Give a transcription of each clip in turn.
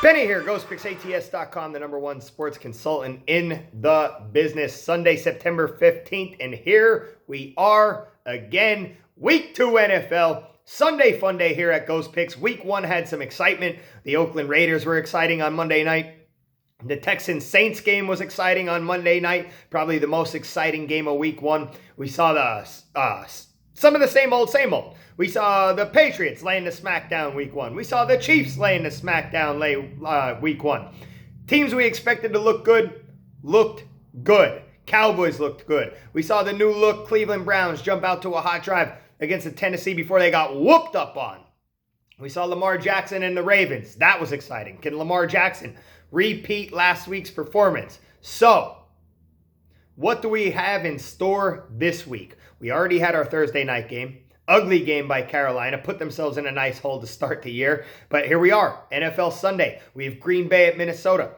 Benny here, GhostPicksATS.com, the #1 sports consultant in the business. Sunday, September 15th, and here we are again. Week 2 NFL. Sunday Funday here at Ghost Picks. Week 1 had some excitement. The Oakland Raiders were exciting on Monday night. The Texans-Saints game was exciting on Monday night. Probably the most exciting game of Week 1. We saw some of the same old. We saw the Patriots laying the smackdown Week 1. We saw the Chiefs laying the smackdown Week 1. Teams we expected to look good, looked good. Cowboys looked good. We saw the new look Cleveland Browns jump out to a hot drive against the Tennessee before they got whooped up on. We saw Lamar Jackson and the Ravens. That was exciting. Can Lamar Jackson repeat last week's performance? So, what do we have in store this week? We already had our Thursday night game. Ugly game by Carolina. Put themselves in a nice hole to start the year. But here we are. NFL Sunday. We have Green Bay at Minnesota.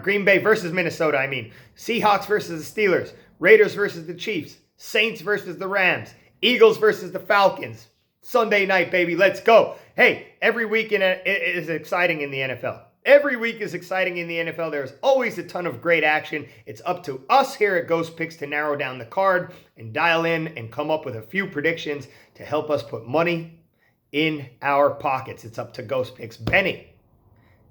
Green Bay versus Minnesota, I mean. Seahawks versus the Steelers. Raiders versus the Chiefs. Saints versus the Rams. Eagles versus the Falcons. Sunday night, baby. Let's go. Hey, every week is exciting in the NFL. Every week is exciting in the NFL. There's always a ton of great action. It's up to us here at Ghost Picks to narrow down the card and dial in and come up with a few predictions to help us put money in our pockets. It's up to Ghost Picks Benny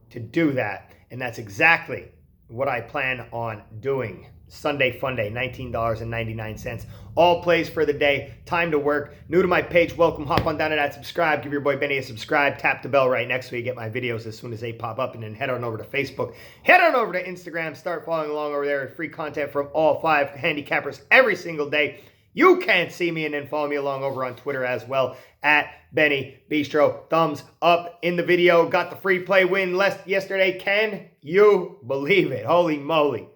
to do that. And that's exactly what I plan on doing. Sunday Funday, $19.99. All plays for the day. Time to work. New to my page, welcome. Hop on down to that subscribe. Give your boy Benny a subscribe. Tap the bell right next so you get my videos as soon as they pop up. And then head on over to Facebook. Head on over to Instagram. Start following along over there. Free content from all 5 handicappers every single day. You can't see me, and then follow me along over on Twitter as well at Benny Bistro. Thumbs up in the video. Got the free play win yesterday. Can you believe it? Holy moly.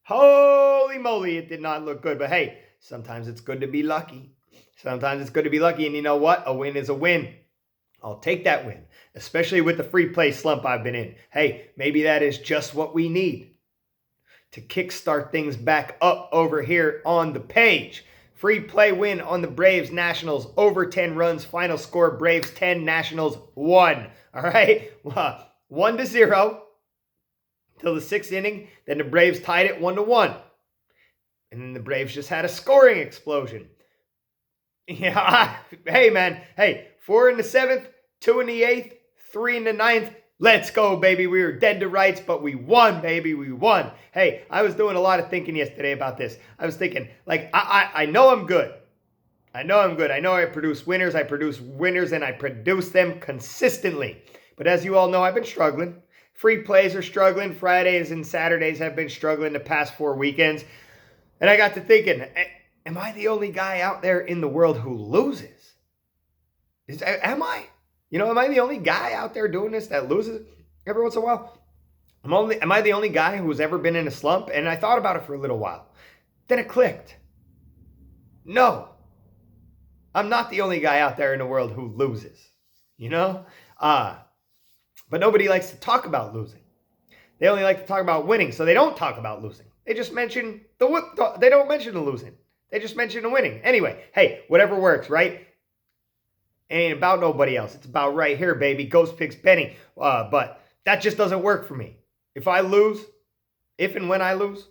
Holy moly, it did not look good. But hey, sometimes it's good to be lucky. Sometimes it's good to be lucky. And you know what? A win is a win. I'll take that win, especially with the free play slump I've been in. Hey, maybe that is just what we need to kickstart things back up over here on the page. Free play win on the Braves Nationals, over 10 runs. Final score, Braves 10, Nationals 1. All right? 1-0 till the 6th inning. Then the Braves tied it 1-1. And then the Braves just had a scoring explosion. Yeah, hey, man. Hey, 4 in the 7th, 2 in the 8th, 3 in the 9th. Let's go, baby. We were dead to rights, but we won, baby. We won. Hey, I was doing a lot of thinking yesterday about this. I was thinking, like, I know I'm good. I know I'm good. I know I produce winners. I produce winners, and I produce them consistently. But as you all know, I've been struggling. Free plays are struggling. Fridays and Saturdays have been struggling the past 4 weekends. And I got to thinking, am I the only guy out there in the world who loses? Am I? You know, am I the only guy out there doing this that loses every once in a while? Am I the only guy who's ever been in a slump? And I thought about it for a little while. Then it clicked. No. I'm not the only guy out there in the world who loses. You know? But nobody likes to talk about losing. They only like to talk about winning, so they don't talk about losing. They just mention they don't mention the losing. They just mention the winning. Anyway, hey, whatever works, right? Ain't about nobody else. It's about right here, baby. Ghost Picks Benny. But that just doesn't work for me. If I lose, if and when I lose,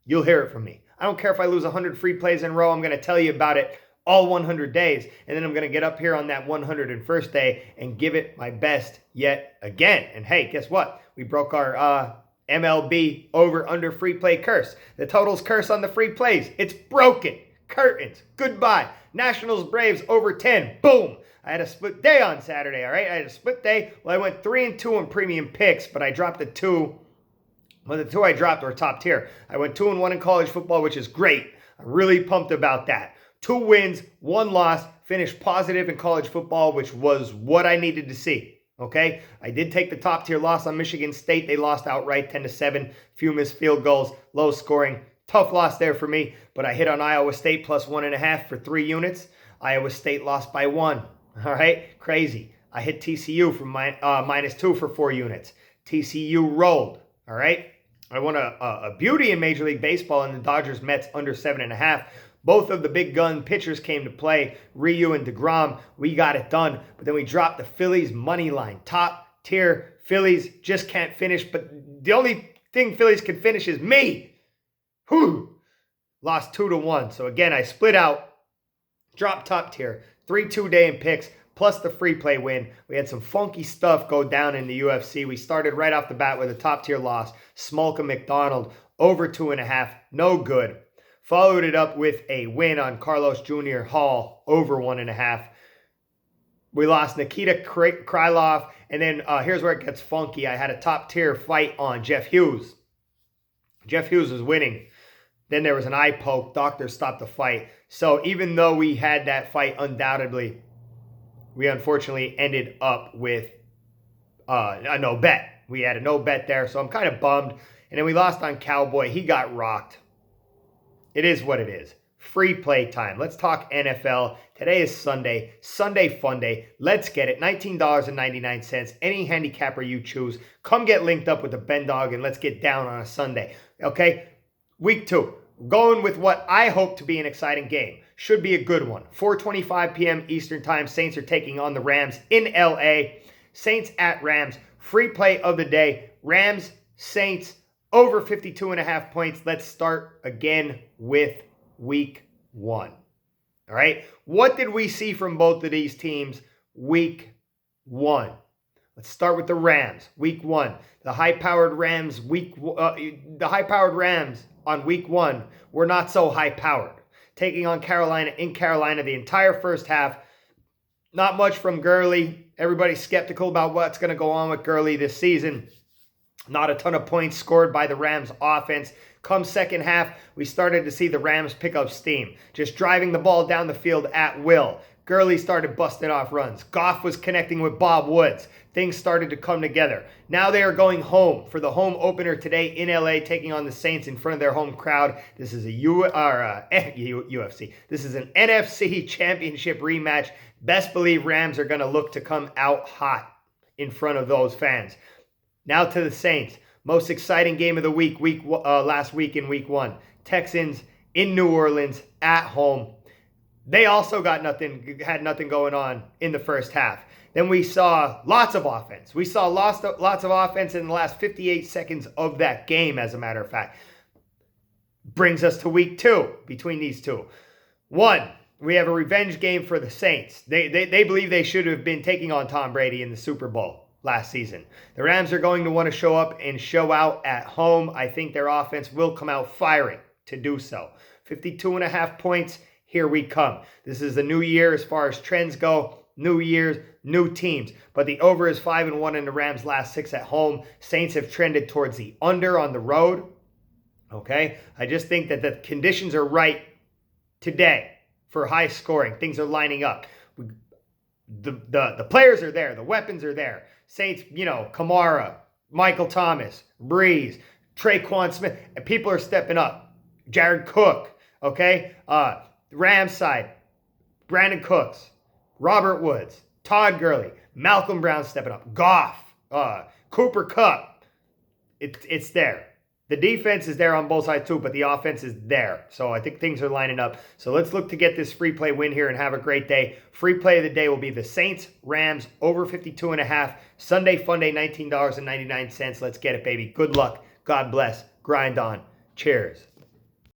you'll hear it from me. I don't care if I lose 100 free plays in a row. I'm going to tell you about it all 100 days. And then I'm going to get up here on that 101st day and give it my best yet again. And hey, guess what? We broke our MLB over-under free play curse. The totals curse on the free plays. It's broken. Curtains. Goodbye. Nationals Braves over 10. Boom. I had a split day on Saturday, all right? I had a split day. Well, I went 3-2 on premium picks, but I dropped the 2. Well, the 2 I dropped were top tier. I went 2-1 in college football, which is great. I'm really pumped about that. 2 wins, 1 loss, finished positive in college football, which was what I needed to see, okay? I did take the top tier loss on Michigan State. They lost outright 10-7, few missed field goals, low scoring. Tough loss there for me, but I hit on Iowa State plus 1.5 for 3 units. Iowa State lost by 1. All right, crazy. I hit TCU for -2 for 4 units. TCU rolled. All right. I won a beauty in Major League Baseball in the Dodgers Mets under 7.5. Both of the big gun pitchers came to play, Ryu and DeGrom. We got it done, but then we dropped the Phillies money line, top tier. Phillies just can't finish, but the only thing Phillies can finish is me. Whew. Lost 2-1. So again, I split out, dropped top tier, 3 2-day in picks, plus the free play win. We had some funky stuff go down in the UFC. We started right off the bat with a top tier loss. Smolka McDonald over 2.5, no good. Followed it up with a win on Carlos Jr. Hall over 1.5. We lost Nikita Krylov, and then here's where it gets funky. I had a top tier fight on Jeff Hughes. Jeff Hughes was winning. Then there was an eye poke. Doctor stopped the fight. So even though we had that fight undoubtedly, we unfortunately ended up with a no bet. We had a no bet there, so I'm kind of bummed. And then we lost on Cowboy. He got rocked. It is what it is. Free play time. Let's talk NFL. Today is Sunday. Sunday Funday. Let's get it. $19.99. Any handicapper you choose. Come get linked up with the Ben Dog and let's get down on a Sunday. Okay? Week 2. Going with what I hope to be an exciting game. Should be a good one. 4:25 p.m. Eastern Time. Saints are taking on the Rams in LA. Saints at Rams. Free play of the day. Rams, Saints, over 52.5 points. Let's start again with week 1. All right. What did we see from both of these teams week 1? Let's start with the Rams. Week 1. The high-powered Rams on week 1 were not so high-powered. Taking on Carolina in Carolina the entire first half. Not much from Gurley. Everybody's skeptical about what's going to go on with Gurley this season. Not a ton of points scored by the Rams offense. Come second half, we started to see the Rams pick up steam. Just driving the ball down the field at will. Gurley started busting off runs. Goff was connecting with Bob Woods. Things started to come together. Now they are going home for the home opener today in LA, taking on the Saints in front of their home crowd. This is a UFC. This is an NFC championship rematch. Best believe Rams are going to look to come out hot in front of those fans. Now to the Saints. Most exciting game of the week, last week in week 1. Texans in New Orleans at home. They also had nothing going on in the first half. Then we saw lots of offense. We saw lots of offense in the last 58 seconds of that game, as a matter of fact. Brings us to week 2 between these two. 1, we have a revenge game for the Saints. They believe they should have been taking on Tom Brady in the Super Bowl last season. The Rams are going to want to show up and show out at home. I think their offense will come out firing to do so. 52.5 points. Here we come. This is a new year as far as trends go. New years, new teams. But the over is 5-1 in the Rams' last 6 at home. Saints have trended towards the under on the road. Okay? I just think that the conditions are right today for high scoring. Things are lining up. The players are there. The weapons are there. Saints, Kamara, Michael Thomas, Breeze, Traquan Smith. And people are stepping up. Jared Cook. Okay? Rams side, Brandon Cooks, Robert Woods, Todd Gurley, Malcolm Brown stepping up, Goff, Cooper Kupp. It's there. The defense is there on both sides too, but the offense is there. So I think things are lining up. So let's look to get this free play win here and have a great day. Free play of the day will be the Saints, Rams, over 52.5. Sunday Funday, $19.99. Let's get it, baby. Good luck. God bless. Grind on. Cheers.